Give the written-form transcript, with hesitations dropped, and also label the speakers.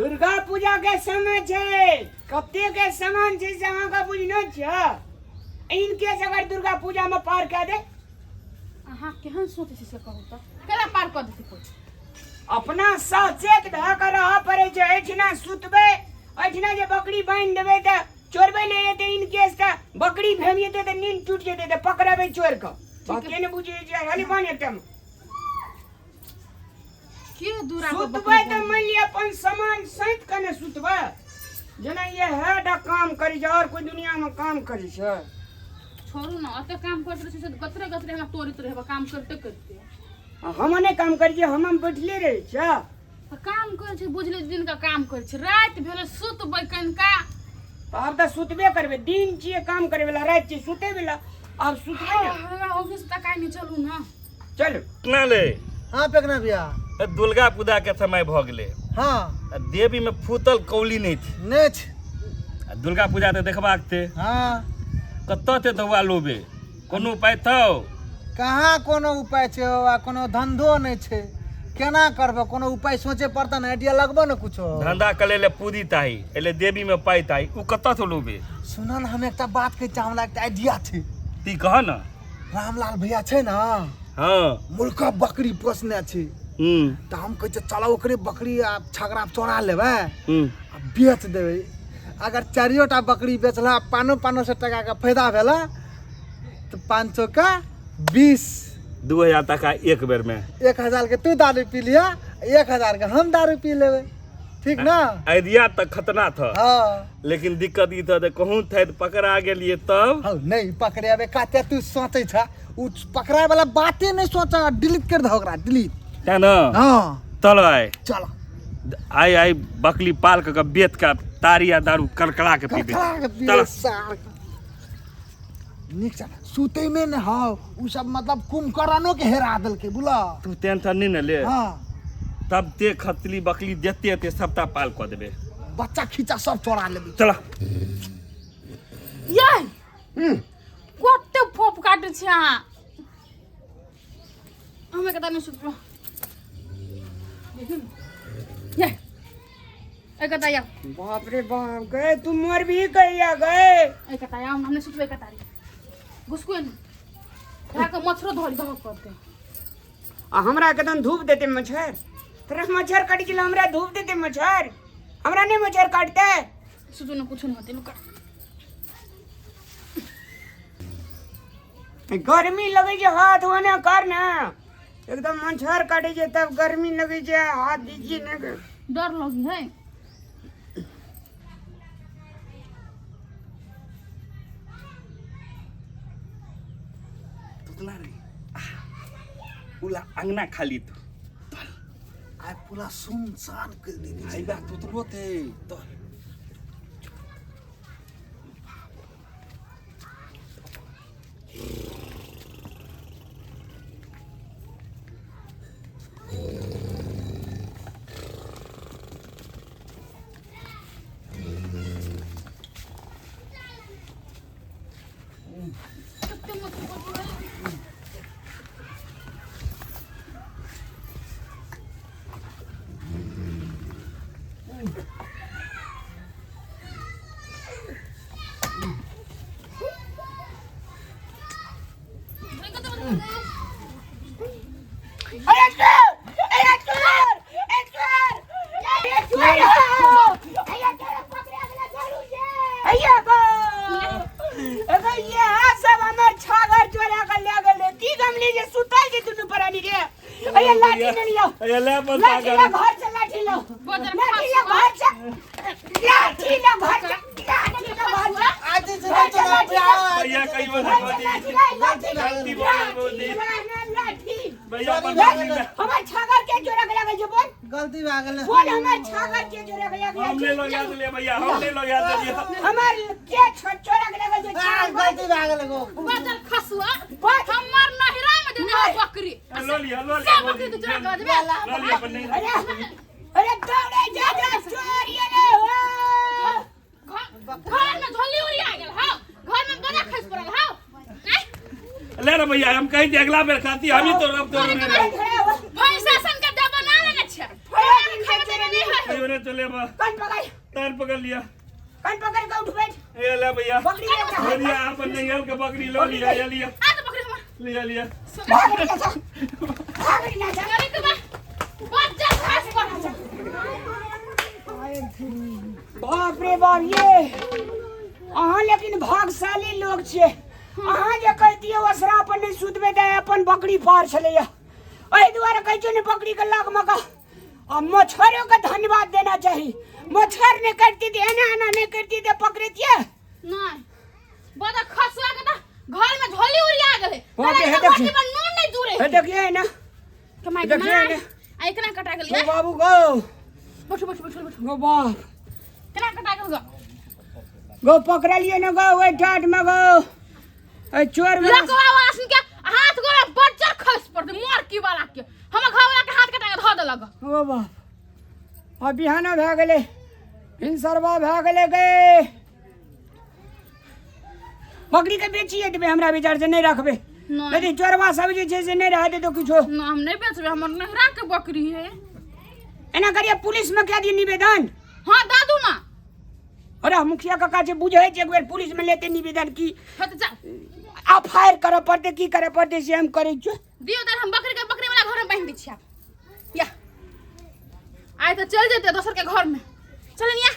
Speaker 1: दुर्गा पूजा के समय छे कते के सामान छे से अहाँ का बुझनो छ इनके अगर दुर्गा पूजा में पार कर दे
Speaker 2: अहाँ केहन सोचे से कहू त केना पार कर देती कोई
Speaker 1: अपना सचेत भ कर रह पड़े छै एठना सुतबे एठना जे बकरी बांध देबे त चोरबे ले एते इनके से बकरी भेमिएते त नींद टूट जेते त पकड़बे चोर के बाकी ने बुझे जे हली बान एकटा
Speaker 2: के दूरा को
Speaker 1: सुतबे त मान लिया अपन सामान सहित कने सुतबे जना ये है डा काम करी जा और कोई दुनिया में काम करी छ
Speaker 2: छोड़ू ना अते काम करते रहे से गतरे गतरे हम तोड़ित रहबा काम करते करते
Speaker 1: हमने काम करिए हम बैठले रहे छ
Speaker 2: काम करे छै बुझले दिन का काम करे छै रात भेले सुतबै कनका
Speaker 1: अब त सुतबे करबे दिन छिए काम करे वाला रात छिए सुते वाला अब सुतबे
Speaker 2: हमरा ऑफिस तक आइ नहीं चलू ना
Speaker 1: चल
Speaker 3: ना ले
Speaker 4: हाँ पेकना भैया
Speaker 3: दुर्गा पूजा के समय भ गेले
Speaker 4: हाँ
Speaker 3: देवी में फूटल कौली नहीं थी
Speaker 4: नेछ
Speaker 3: दुर्गा पूजा तो देखबाक थे
Speaker 4: हाँ
Speaker 3: कत्तो थे दवा लोबे कोनो उपाय थौ
Speaker 4: कहाँ कोनो उपाय छै आ कोनो धंधो नहीं छै केना करबे कोनो उपाय सोचे पड़ता ना आइडिया लगबो ना कुछो
Speaker 3: धंधा करे ले पूरी ताही एले देवी में पाई ताही उ कत्तो थे लोबे
Speaker 4: सुना ना हम एकटा बात के हमरा एकटा आइडिया छै
Speaker 3: ती कह ना
Speaker 4: रामलाल भैया छै ना
Speaker 3: हाँ
Speaker 4: मुर्गा बकरी पोसने छै त हम कहै छै चलो ओकरे बकरी आ छगड़ा चोरा लेबै आ बेच देबै अगर 4टा बकरी बेचला 500 टका का फायदा भेला तो 500 का 20
Speaker 3: 2000 टका एक बेर में
Speaker 4: 1000 के तू दारू पी लिया 1000 के हम दारू पी लेबै ठीक ना
Speaker 3: आइडिया तक खतना था
Speaker 4: हाँ
Speaker 3: लेकिन दिक्कत ई था कहूँ थे पकड़ा गेलिए तब
Speaker 4: हाँ नहीं पकड़ेबे काते तू सोचै छ उ पकड़ाय वाला बाते नहीं सोचा डिलीट कर दे ओकरा डिलीट
Speaker 3: है ना
Speaker 4: हाँ
Speaker 3: चलो आए
Speaker 4: चलो
Speaker 3: आई बकली पाल के बेच का तारी या दारू कड़कड़ा के पीबे चलो
Speaker 4: निक छ सुते में न हां उ सब मतलब कुंभकर्णों के हेरा दल के बुला
Speaker 3: तू टेंशन नहीं न ले
Speaker 4: हां
Speaker 3: तब ते खतली बकली देते ते सबटा पाल क देबे
Speaker 4: बच्चा खींचा सब चोरा लेबे
Speaker 3: चलो
Speaker 2: ये कोटे फोप काटे छै अहाँ हमें कता नहीं सुतलो ये एकता या
Speaker 1: बाप रे बाप गए तुम मर भी गया गए
Speaker 2: एकता या हमने सुतबे कतारी घुसको नहीं रात को मच्छर धोल दह करते
Speaker 1: आ हमरा के तन धूप देते मच्छर तेरा मच्छर काट के हमरा धूप देते मच्छर हमरा नहीं मच्छर काटते
Speaker 2: सुतो न कुछ नहीं होते लुका
Speaker 1: गर्मी लगे जे हाथ होने कर ना एकदम मच्छर काटे जे तब गर्मी लगे जे हाथ दीजिए ना
Speaker 2: डर लगी है
Speaker 3: तुतला रे उला अंगना खाली तो
Speaker 4: आ पूरा सुनसान कर देनी
Speaker 3: आई बा तुतलो थे तो
Speaker 1: हमार छागर के जोरा गला गई बोल
Speaker 4: गलती भा गेल
Speaker 1: बोल हमार छागर के जोरा गला गई
Speaker 3: हमने लो याद ले भैया हमने लो याद ले
Speaker 1: हमार के छोरा गला गई
Speaker 4: गलती भा गेल गो
Speaker 2: बदल खसुआ हमर नहिरा में देने बकरी
Speaker 3: लो लिया
Speaker 2: बकरी तो जोरा कर देबे
Speaker 3: लो लिया अपन नहीं
Speaker 1: अरे दौड़े जा चोरिया ले
Speaker 2: घर में झोली उड़ी आ गेल हां घर में बड़ा खस पड़ल हां
Speaker 3: ले रे भैया हम कहीं अगला बेर खाती हम ही तो रब तो
Speaker 2: पैसा सन के डब्बा ना लेने छ
Speaker 3: ना चले बा
Speaker 1: कान पकड़
Speaker 3: तार पकड़ लिया
Speaker 1: कान पकड़ के उठ बैठ
Speaker 3: ये ले भैया
Speaker 1: बकरी लेके
Speaker 3: ले लिया अपन नैयल के बकरी लो लिया ये लिया
Speaker 2: आ तो पकड़ हमर
Speaker 3: लिया लिया
Speaker 1: भाग रे जा भाग रे ना जा
Speaker 2: अरे के बा बात जा खास कर
Speaker 1: बाप रे बाप ये अहाँ लेकिन भागशाली लोग छे अहाँ जे कहतिए ओसरा अपन नहीं सुतबे दे अपन बकरी पार चलैया एहि दुआरे कहै छै ने बकरी के लाग मका आ मछुआरों का धन्यवाद देना चाहिए मछुआर ने करती थी एना नहीं करती तो पकड़तिए
Speaker 2: नहीं बड़ा खसुआ के घर में झोली उड़िया गेले
Speaker 1: वहाँ पे है
Speaker 2: तेरे
Speaker 1: देखिए।
Speaker 2: बकरी पर नून नहीं दूरे
Speaker 1: हे देखिए ना
Speaker 2: कमाई
Speaker 1: देखिए
Speaker 2: कमाई
Speaker 1: ना।
Speaker 2: आई केना कटा
Speaker 1: गो
Speaker 2: गेलिए
Speaker 1: बाबू गो
Speaker 2: बैठ
Speaker 1: गो बाप
Speaker 2: केना कटा गेल
Speaker 1: गो पकड़लिए ना गो ओए ठाट में गो ए चोर में
Speaker 2: लकवा वाला सुन के हाथ गोड़ बच्चा खस पड़ते मोर की वाला के हम घर वाला के हाथ कटा के धो देलक
Speaker 1: गो बाप अब बिहाना भए गेले भिनसरवा भए गेले गे बकरी के बेचिए देबे हमरा विचार से नहीं रखबे
Speaker 2: नहीं
Speaker 1: यदि चोरवा सब जे छै से नहीं रहते तो कुछो
Speaker 2: ना हम नहीं बेचबे हमर नहरा के बकरी है
Speaker 1: एना करिए पुलिस में क्या दी निवेदन
Speaker 2: हां दादू ना
Speaker 1: अरे मुखिया काका से बुझे छै एक बेर पुलिस में लेते निवेदन की
Speaker 2: हट जा
Speaker 1: एफआईआर करे पड़ते की करे पड़ते से हम करे छ
Speaker 2: दियो तर हम बकरी वाला घर में बांध दी छिया या आइ तो चल जेते दोसर के घर में चल निया